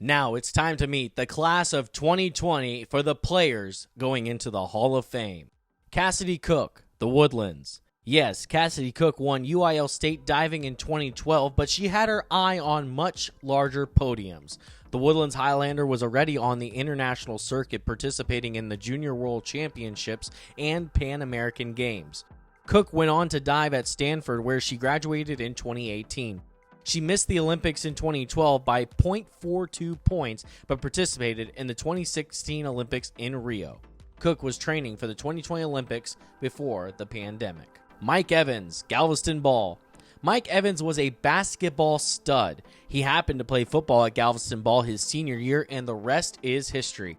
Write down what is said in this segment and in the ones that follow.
Now it's time to meet the class of 2020 for the players going into the Hall of Fame. Cassie Cook, the Woodlands. Yes, Cassie Cook won UIL State Diving in 2012, but she had her eye on much larger podiums. The Woodlands Highlander was already on the international circuit, participating in the Junior World Championships and Pan American Games. Cook went on to dive at Stanford, where she graduated in 2018. She missed the Olympics in 2012 by .42 points, but participated in the 2016 Olympics in Rio. Cook was training for the 2020 Olympics before the pandemic. Mike Evans, Galveston Ball. Mike Evans was a basketball stud. He happened to play football at Galveston Ball his senior year, and the rest is history.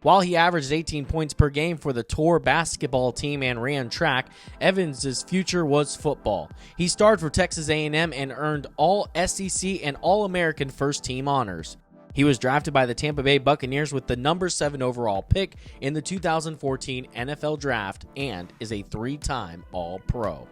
While he averaged 18 points per game for the Tour basketball team and ran track, Evans' future was football. He starred for Texas A&M and earned all SEC and All-American first-team honors. He was drafted by the Tampa Bay Buccaneers with the number 7 overall pick in the 2014 NFL Draft and is a 3-time All-Pro.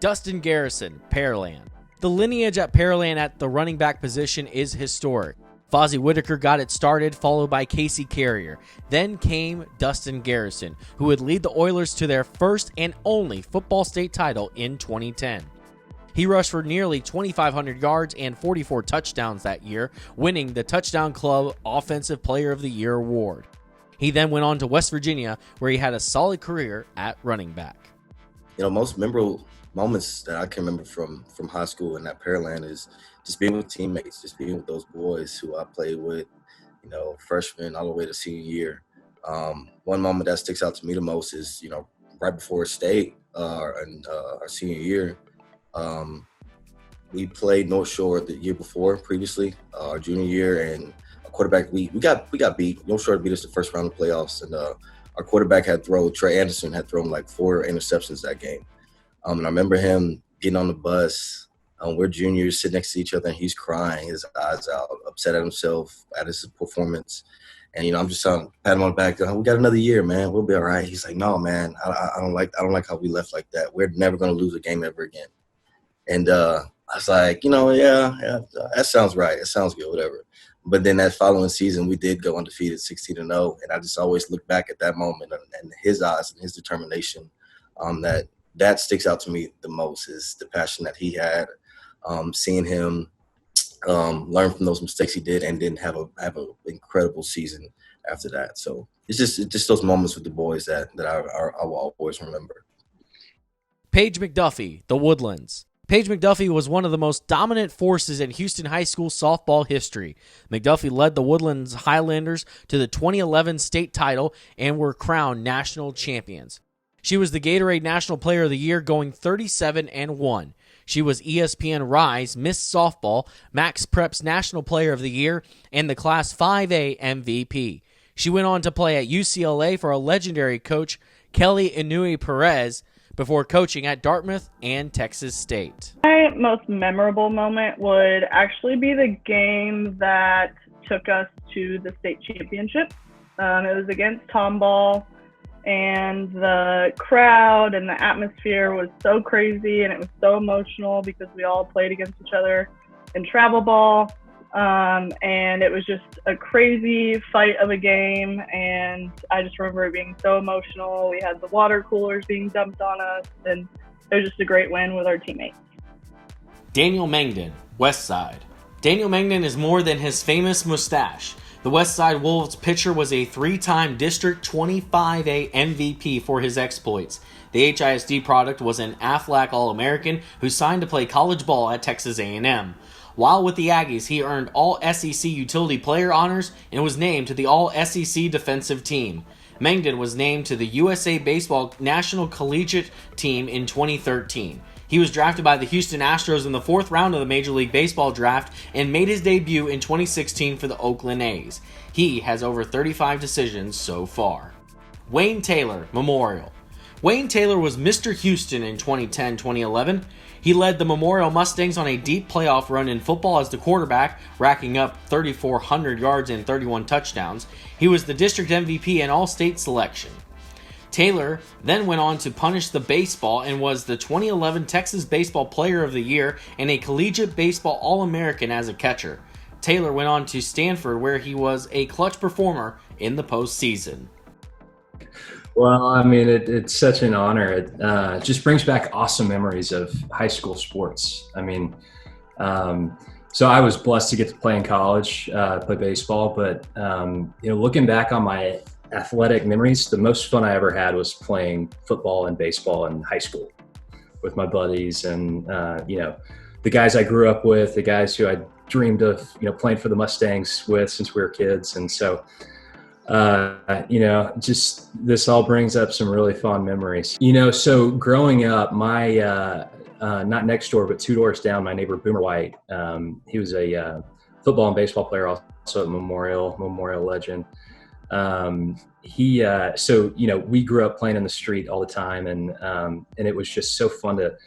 Dustin Garrison, Pearland. The lineage at Pearland at the running back position is historic. Fozzie Whitaker got it started, followed by Casey Carrier. Then came Dustin Garrison, who would lead the Oilers to their first and only football state title in 2010. He rushed for nearly 2,500 yards and 44 touchdowns that year, winning the Touchdown Club Offensive Player of the Year award. He then went on to West Virginia, where he had a solid career at running back. Most memorable moments that I can remember from high school and at Pearland is just being with teammates, just being with those boys who I played with, freshman all the way to senior year. One moment that sticks out to me the most is, right before state and our senior year, we played North Shore the year before, previously, our junior year, and our quarterback, we got beat. North Shore beat us the first round of playoffs, and our quarterback Trey Anderson had thrown like 4 interceptions that game. And I remember him getting on the bus. We're juniors sitting next to each other, and he's crying his eyes out, upset at himself, at his performance. And, I'm just trying to pat him on the back. We got another year, man. We'll be all right. He's like, no, man, I don't like how we left like that. We're never going to lose a game ever again. And I was like, yeah, that sounds right. It sounds good, whatever. But then that following season, we did go undefeated 16-0. And I just always look back at that moment and his eyes and his determination that sticks out to me the most is the passion that he had. Seeing him learn from those mistakes he did and then have an incredible season after that. So it's just those moments with the boys that I will always remember. Paige McDuffie, the Woodlands. Paige McDuffie was one of the most dominant forces in Houston high school softball history. McDuffie led the Woodlands Highlanders to the 2011 state title and were crowned national champions. She was the Gatorade National Player of the Year, going 37-1. She was ESPN Rise Miss Softball, Max Prep's National Player of the Year, and the Class 5A MVP. She went on to play at UCLA for a legendary coach, Kelly Inouye Perez, before coaching at Dartmouth and Texas State. My most memorable moment would actually be the game that took us to the state championship. It was against Tomball. And the crowd and the atmosphere was so crazy, and it was so emotional because we all played against each other in travel ball. And it was just a crazy fight of a game. And I just remember it being so emotional. We had the water coolers being dumped on us, and it was just a great win with our teammates. Daniel Mengden, Westside. Daniel Mengden is more than his famous mustache. The Westside Wolves pitcher was a 3-time District 25A MVP for his exploits. The HISD product was an Aflac All-American who signed to play college ball at Texas A&M. While with the Aggies, he earned all SEC utility player honors and was named to the All-SEC defensive team. Mengden was named to the USA Baseball National Collegiate Team in 2013. He was drafted by the Houston Astros in the 4th round of the Major League Baseball draft and made his debut in 2016 for the Oakland A's. He has over 35 decisions so far. Wayne Taylor, Memorial. Wayne Taylor was Mr. Houston in 2010-2011. He led the Memorial Mustangs on a deep playoff run in football as the quarterback, racking up 3,400 yards and 31 touchdowns. He was the district MVP and all-state selection. Taylor then went on to punish the baseball and was the 2011 Texas Baseball Player of the Year and a Collegiate Baseball All-American as a catcher. Taylor went on to Stanford, where he was a clutch performer in the postseason. Well, I mean, it's such an honor. It just brings back awesome memories of high school sports. I mean, so I was blessed to get to play in college, play baseball, but, looking back on my athletic memories, the most fun I ever had was playing football and baseball in high school with my buddies and, the guys I grew up with, the guys who I dreamed of, playing for the Mustangs with since we were kids. And so, just this all brings up some really fond memories. So growing up, my not next door, but 2 doors down, my neighbor Boomer White, he was a football and baseball player, also a Memorial legend. We grew up playing in the street all the time, and it was just so fun to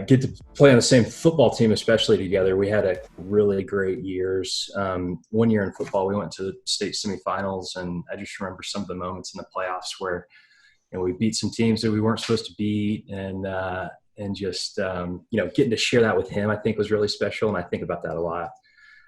get to play on the same football team, especially together. We had a really great years. One year in football, we went to the state semifinals, and I just remember some of the moments in the playoffs where we beat some teams that we weren't supposed to beat, and just getting to share that with him, I think was really special, and I think about that a lot.